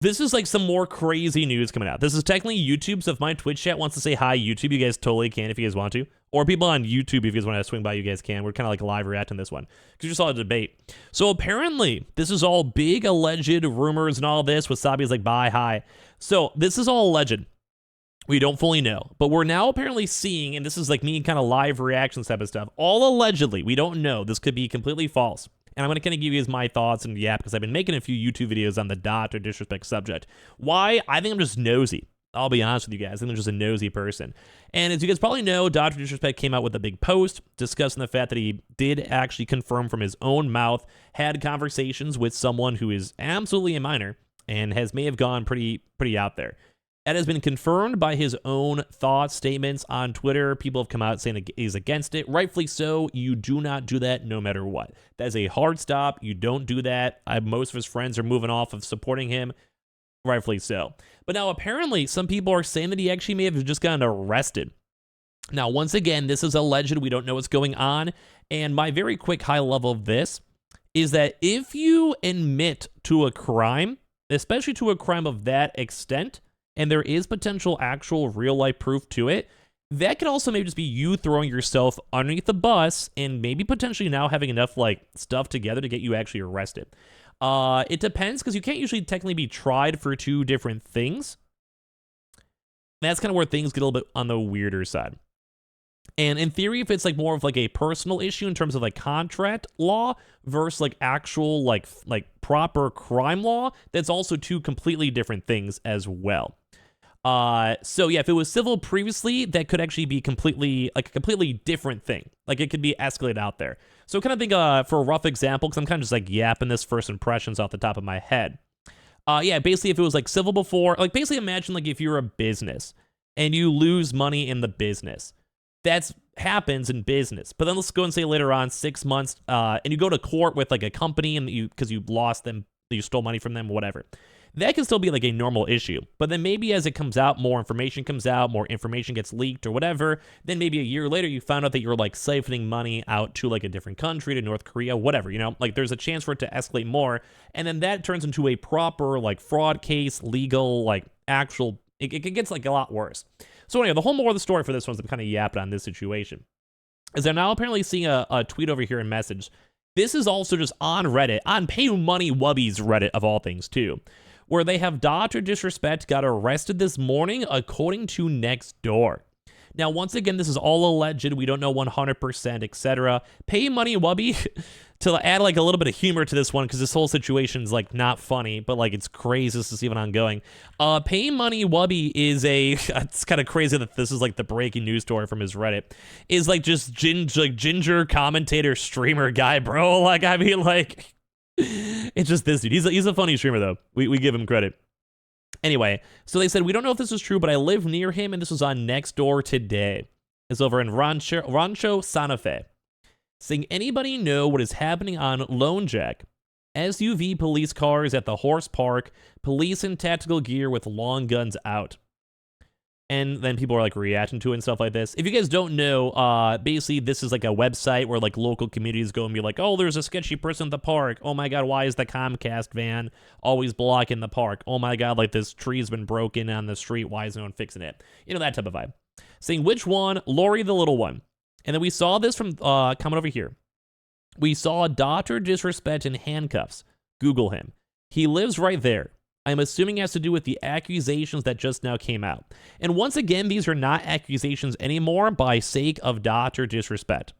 This is like some more crazy news coming out. This is technically YouTube, so if my Twitch chat wants to say hi YouTube, you guys totally can if you guys want to. Or people on YouTube, if you guys want to swing by, you guys can. We're kind of like live reacting this one because you just saw a debate. So apparently, this is all big alleged rumors and all this. Wasabi's like, bye, hi. So this is all alleged. We don't fully know, but we're now apparently seeing, and this is like me kind of live reactions type of stuff, all allegedly. We don't know. This could be completely false. And I'm going to kind of give you guys my thoughts and because I've been making a few YouTube videos on the DrDisrespect subject. Why? I think I'm just nosy. I'll be honest with you guys. I think I'm just a nosy person. And as you guys probably know, DrDisrespect came out with a big post discussing the fact that he did actually confirm from his own mouth, had conversations with someone who is absolutely a minor and may have gone pretty out there. That has been confirmed by his own thoughts, statements on Twitter. People have come out saying that he's against it. Rightfully so. You do not do that no matter what. That is a hard stop. You don't do that. Most of his friends are moving off of supporting him. Rightfully so. But now apparently some people are saying that he actually may have just gotten arrested. Now, once again, this is alleged. We don't know what's going on. And my very quick high level of this is that if you admit to a crime, especially to a crime of that extent, and there is potential actual real-life proof to it, that could also maybe just be you throwing yourself underneath the bus and maybe potentially now having enough like stuff together to get you actually arrested. It depends because you can't usually technically be tried for two different things. That's kind of where things get a little bit on the weirder side. And in theory, if it's like more of like a personal issue in terms of like contract law versus like actual like proper crime law, that's also two completely different things as well. So yeah, if it was civil previously, that could actually be completely a completely different thing. Like it could be escalated out there. So kind of think for a rough example, because I'm kind of just like yapping this first impressions off the top of my head. Yeah, basically if it was like civil before, like basically imagine like if you're a business and you lose money in the business. That's happens in business. But then let's go and say later on 6 months, and you go to court with like a company and because you lost them, you stole money from them, whatever. That can still be like a normal issue. But then maybe as it comes out, more information comes out, more information gets leaked or whatever. Then maybe a year later, you found out that you're like siphoning money out to like a different country, to North Korea, whatever, you know, like there's a chance for it to escalate more. And then that turns into a proper like fraud case, legal, like actual, it gets like a lot worse. So anyway, the whole moral of the story for this one is I'm kind of yapping on this situation. Is I'm now apparently seeing a tweet over here in message. This is also just on Reddit, on Pay Money Wubby's Reddit of all things too, where they have DrDisrespect got arrested this morning according to Nextdoor. Now, once again, this is all alleged. We don't know 100%, etc. Pay Money Wubby, to add like a little bit of humor to this one, because this whole situation's like not funny, but like it's crazy. This is even ongoing. Pay Money Wubby is it's kind of crazy that this is like the breaking news story from his Reddit. Is like just ginger commentator streamer guy, bro. Like, I mean, like, it's just this dude. He's a funny streamer though. We give him credit. Anyway, so they said, we don't know if this is true, but I live near him, and this was on Nextdoor today. It's over in Rancho Santa Fe. Saying, anybody know what is happening on Lone Jack? SUV police cars at the horse park, police in tactical gear with long guns out. And then people are like reacting to it and stuff like this. If you guys don't know, basically this is like a website where like local communities go and be like, oh, there's a sketchy person at the park. Oh my God, why is the Comcast van always blocking the park? Oh my God, like this tree's been broken on the street. Why is no one fixing it? You know, that type of vibe. Saying which one? Lori the little one. And then we saw this from coming over here. We saw DrDisrespect in handcuffs. Google him. He lives right there. I'm assuming it has to do with the accusations that just now came out. And once again, these are not accusations anymore by sake of DrDisrespect.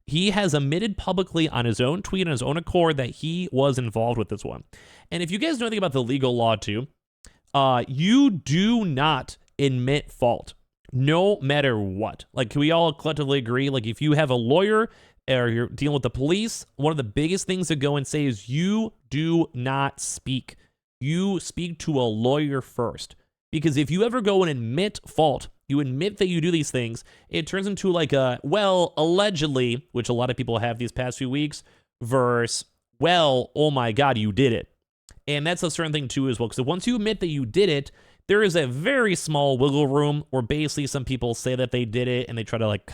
He has admitted publicly on his own tweet, on his own accord, that he was involved with this one. And if you guys know anything about the legal law too, you do not admit fault, no matter what. Like, can we all collectively agree? Like, if you have a lawyer or you're dealing with the police, one of the biggest things to go and say is you do not speak. You speak to a lawyer first. Because if you ever go and admit fault, you admit that you do these things, it turns into like a, well, allegedly, which a lot of people have these past few weeks, versus, well, oh my God, you did it. And that's a certain thing too as well. Because once you admit that you did it, there is a very small wiggle room where basically some people say that they did it and they try to like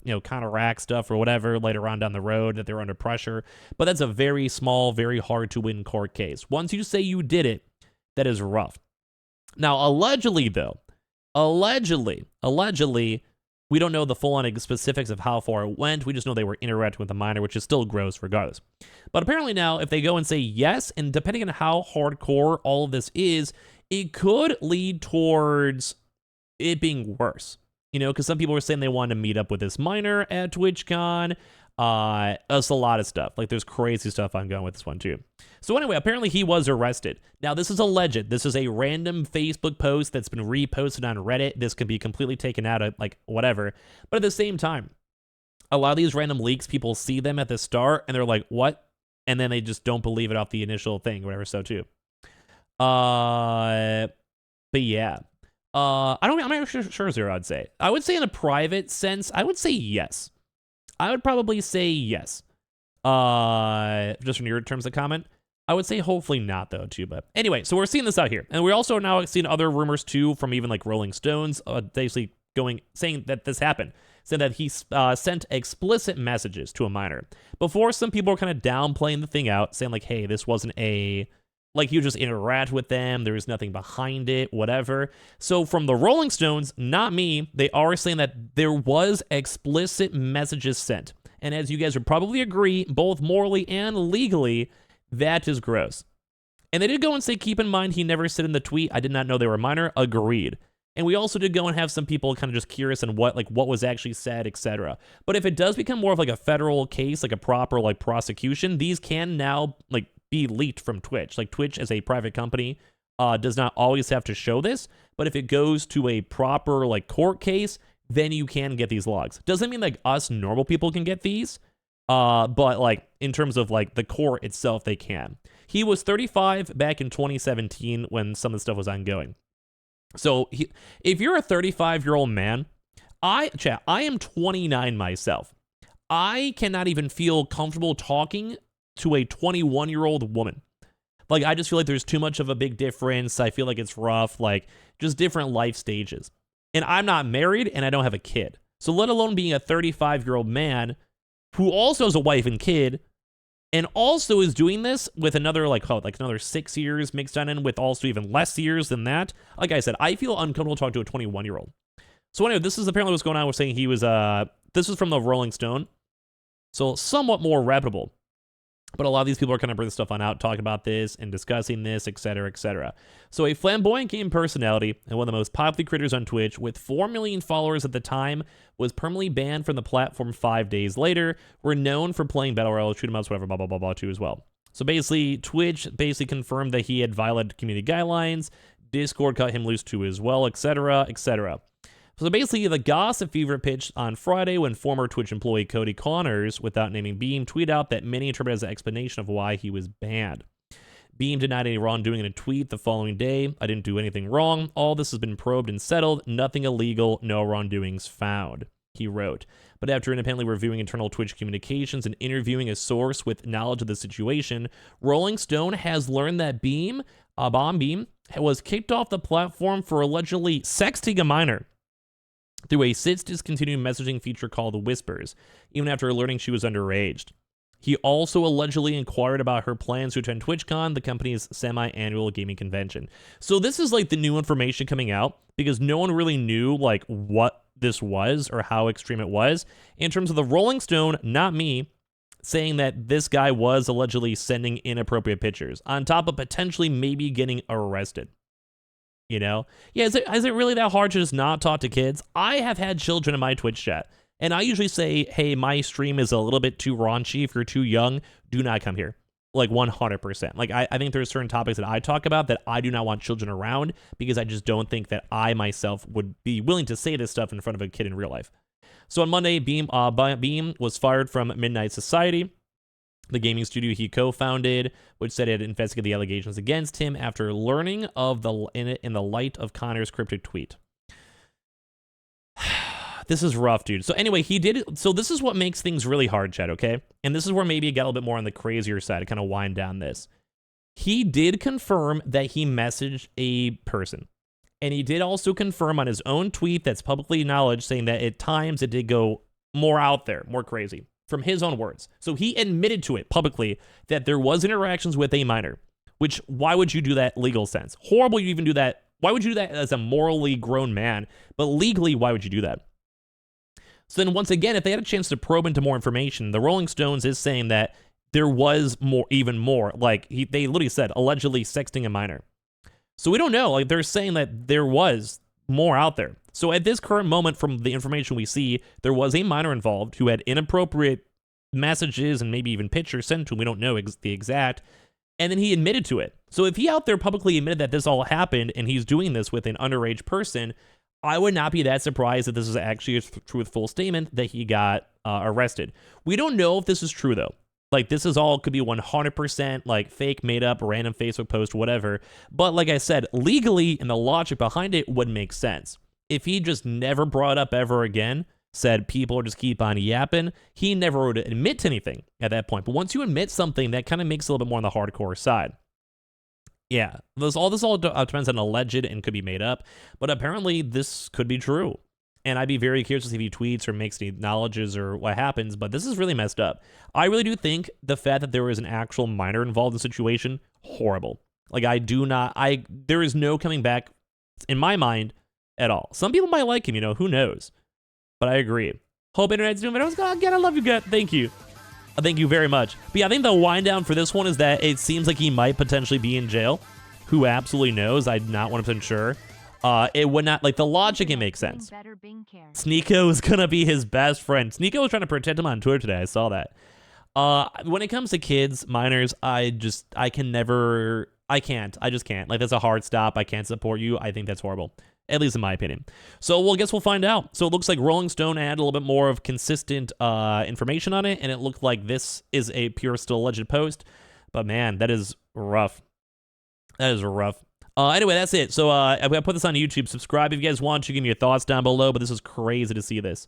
you know, counteract stuff or whatever later on down the road that they're under pressure. But that's a very small, very hard to win court case. Once you say you did it, that is rough. Now, allegedly, though, allegedly, we don't know the full-on specifics of how far it went. We just know they were interacting with a minor, which is still gross regardless. But apparently now, if they go and say yes, and depending on how hardcore all of this is, it could lead towards it being worse. You know, because some people were saying they wanted to meet up with this minor at TwitchCon. That's a lot of stuff. Like, there's crazy stuff ongoing with this one, too. So anyway, apparently he was arrested. Now, this is alleged. This is a random Facebook post that's been reposted on Reddit. This can be completely taken out of, like, whatever. But at the same time, a lot of these random leaks, people see them at the start, and they're like, what? And then they just don't believe it off the initial thing, whatever, so, too. But yeah. I'm not sure Zero, I'd say. I would say in a private sense, I would say yes. I would probably say yes. Just from your terms of comment. I would say hopefully not, though, too. But anyway, so we're seeing this out here. And we're also now seeing other rumors, too, from even, like, Rolling Stones, basically saying that this happened. Saying that he sent explicit messages to a minor. Before, some people were kind of downplaying the thing out, saying, like, hey, this wasn't like, you just interact with them, there was nothing behind it, whatever. So from the Rolling Stones, not me, they are saying that there was explicit messages sent. And as you guys would probably agree, both morally and legally, that is gross. And they did go and say, keep in mind, he never said in the tweet, I did not know they were minor. Agreed. And we also did go and have some people kind of just curious on what was actually said, etc. But if it does become more of like a federal case, like a proper like prosecution, these can now like be leaked from Twitch. Like, Twitch as a private company does not always have to show this, but if it goes to a proper like court case, then you can get these logs. Doesn't mean like us normal people can get these, but like in terms of like the court itself, they can. He was 35 back in 2017 when some of the stuff was ongoing. So if you're a 35-year-old man, I am 29 myself. I cannot even feel comfortable talking to a 21-year-old woman. Like, I just feel like there's too much of a big difference. I feel like it's rough, like, just different life stages. And I'm not married, and I don't have a kid. So let alone being a 35-year-old man who also has a wife and kid, and also is doing this with another, another 6 years mixed on in with also even less years than that. Like I said, I feel uncomfortable talking to a 21-year-old. So anyway, this is apparently what's going on. We're saying he was, this is from the Rolling Stone. So somewhat more reputable. But a lot of these people are kind of bringing stuff on out, talking about this and discussing this, etc., etc. So a flamboyant game personality and one of the most popular creators on Twitch with 4 million followers at the time was permanently banned from the platform 5 days later. We're known for playing Battle Royale, shoot 'em ups, whatever, blah, blah, blah, blah, too as well. So basically, Twitch basically confirmed that he had violated community guidelines. Discord cut him loose too as well, etc., etc. So basically, the gossip fever pitched on Friday when former Twitch employee Cody Connors, without naming Beam, tweeted out that many interpreted as an explanation of why he was banned. Beam denied any wrongdoing in a tweet the following day. I didn't do anything wrong. All this has been probed and settled. Nothing illegal. No wrongdoings found, he wrote. But after independently reviewing internal Twitch communications and interviewing a source with knowledge of the situation, Rolling Stone has learned that Beam, Bomb Beam, was kicked off the platform for allegedly sexting a minor through a since discontinued messaging feature called Whispers, even after learning she was underage. He also allegedly inquired about her plans to attend TwitchCon, the company's semi-annual gaming convention. So this is like the new information coming out because no one really knew like what this was or how extreme it was. In terms of the Rolling Stone, not me, saying that this guy was allegedly sending inappropriate pictures on top of potentially maybe getting arrested. You know? Yeah, is it really that hard to just not talk to kids? I have had children in my Twitch chat, and I usually say, hey, my stream is a little bit too raunchy. If you're too young, do not come here. Like 100%. Like, I think there's certain topics that I talk about that I do not want children around because I just don't think that I myself would be willing to say this stuff in front of a kid in real life. So on Monday, Beam was fired from Midnight Society, the gaming studio he co-founded, which said it investigated the allegations against him after learning of in the light of Connor's cryptic tweet. This is rough, dude. So anyway, so this is what makes things really hard, chat, okay? And this is where maybe it got a little bit more on the crazier side to kind of wind down this. He did confirm that he messaged a person. And he did also confirm on his own tweet that's publicly acknowledged, saying that at times it did go more out there, more crazy. From his own words. So he admitted to it publicly that there was interactions with a minor. which why would you do that legal sense? Horrible you even do that. Why would you do that as a morally grown man? But legally, why would you do that? So then once again, if they had a chance to probe into more information, the Rolling Stones is saying that there was more, even more. Like, they literally said, allegedly sexting a minor. So we don't know. Like, they're saying that there was more out there. So at this current moment, from the information we see, there was a minor involved who had inappropriate messages and maybe even pictures sent to him. We don't know the exact. And then he admitted to it. So if he out there publicly admitted that this all happened and he's doing this with an underage person, I would not be that surprised that this is actually a truthful statement that he got arrested. We don't know if this is true, though. Like, this is all could be 100% like fake, made up, random Facebook post, whatever. But like I said, legally and the logic behind it would make sense. If he just never brought up ever again, said people just keep on yapping, he never would admit to anything at that point. But once you admit something, that kind of makes it a little bit more on the hardcore side. Yeah, this all depends on alleged and could be made up, but apparently this could be true. And I'd be very curious to see if he tweets or makes any knowledges or what happens, but this is really messed up. I really do think the fact that there was an actual minor involved in the situation, horrible. Like, there is no coming back in my mind at all. Some people might like him, who knows? But I agree. Hope internet's doing better. Again, I love you, guys. Thank you. Thank you very much. But yeah, I think the wind down for this one is that it seems like he might potentially be in jail. Who absolutely knows? I'm not 100% sure. It would not, like, the logic, it makes sense. Sneeko is gonna be his best friend. Sneeko was trying to protect him on Twitter today. I saw that. When it comes to kids, minors, I just can't. Like, that's a hard stop. I can't support you. I think that's horrible. At least in my opinion. So, well, I guess we'll find out. So it looks like Rolling Stone had a little bit more of consistent information on it, and it looked like this is a pure still alleged post. But man, that is rough. That is rough. Anyway, that's it. So I'm going to put this on YouTube. Subscribe if you guys want to. Give me your thoughts down below. But this is crazy to see this.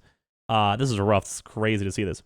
This is rough. It's crazy to see this.